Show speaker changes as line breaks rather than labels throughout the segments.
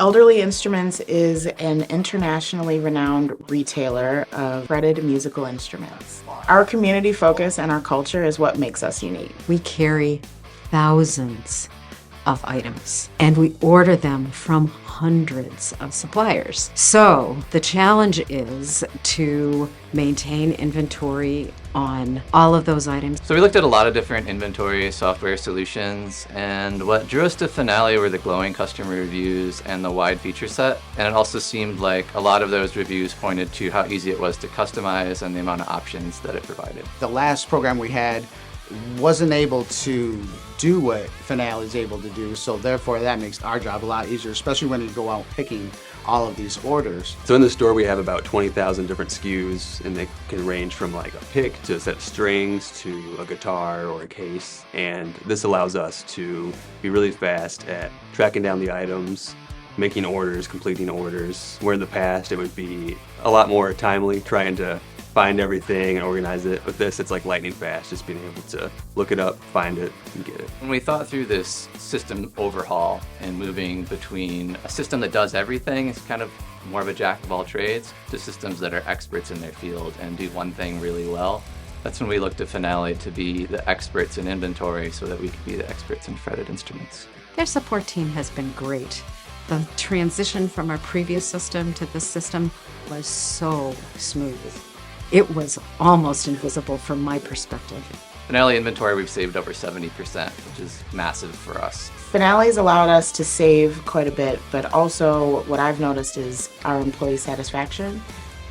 Elderly Instruments is an internationally renowned retailer of fretted musical instruments. Our community focus and our culture is what makes us unique.
We carry thousands of items, and we order them from hundreds of suppliers. So the challenge is to maintain inventory on all of those items.
So we looked at a lot of different inventory software solutions, and what drew us to Finale were the glowing customer reviews and the wide feature set. And it also seemed like a lot of those reviews pointed to how easy it was to customize and the amount of options that it provided.
The last program we had wasn't able to do what Finale is able to do, so therefore that makes our job a lot easier, especially when you go out picking all of these orders.
So in the store we have about 20,000 different SKUs, and they can range from like a pick to a set of strings to a guitar or a case, and this allows us to be really fast at tracking down the items, making orders, completing orders, where in the past it would be a lot more timely trying to find everything and organize it. With this, it's like lightning fast, just being able to look it up, find it, and get it.
When we thought through this system overhaul and moving between a system that does everything, is kind of more of a jack of all trades, to systems that are experts in their field and do one thing really well, that's when we looked to Finale to be the experts in inventory so that we could be the experts in fretted instruments.
Their support team has been great. The transition from our previous system to this system was so smooth. It was almost invisible from my perspective.
Finale inventory, we've saved over 70%, which is massive for us.
Finale's allowed us to save quite a bit, but also what I've noticed is our employee satisfaction.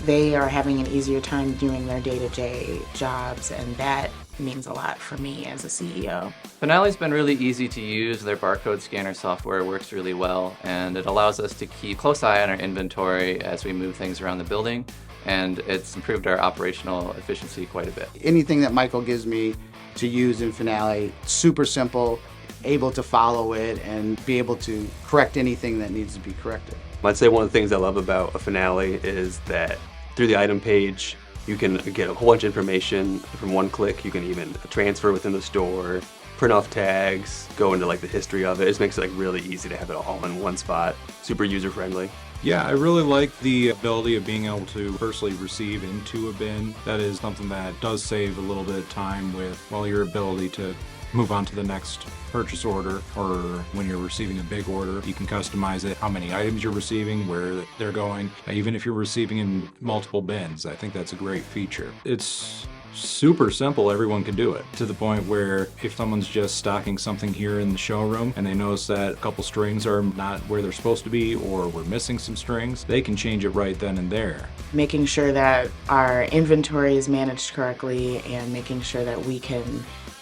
They are having an easier time doing their day-to-day jobs, and that means a lot for me as a CEO.
Finale's been really easy to use. Their barcode scanner software works really well, and it allows us to keep a close eye on our inventory as we move things around the building, and it's improved our operational efficiency quite a bit.
Anything that Michael gives me to use in Finale, super simple, able to follow it and be able to correct anything that needs to be corrected.
I'd say one of the things I love about a Finale is that through the item page, you can get a whole bunch of information from one click. You can even transfer within the store, print off tags, go into like the history of it. It just makes it like really easy to have it all in one spot. Super user friendly.
Yeah, I really like the ability of being able to personally receive into a bin. That is something that does save a little bit of time with, well, your ability to move on to the next purchase order, or when you're receiving a big order, you can customize it, how many items you're receiving, where they're going, even if you're receiving in multiple bins. I think that's a great feature. It's super simple, everyone can do it, to the point where if someone's just stocking something here in the showroom and they notice that a couple strings are not where they're supposed to be, or we're missing some strings, they can change it right then and there.
Making sure that our inventory is managed correctly and making sure that we can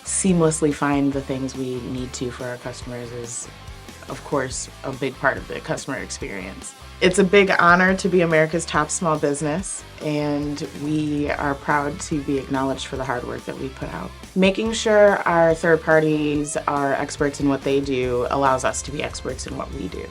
seamlessly find the things we need to for our customers is, of course, a big part of the customer experience. It's a big honor to be America's top small business, and we are proud to be acknowledged for the hard work that we put out. Making sure our third parties are experts in what they do allows us to be experts in what we do.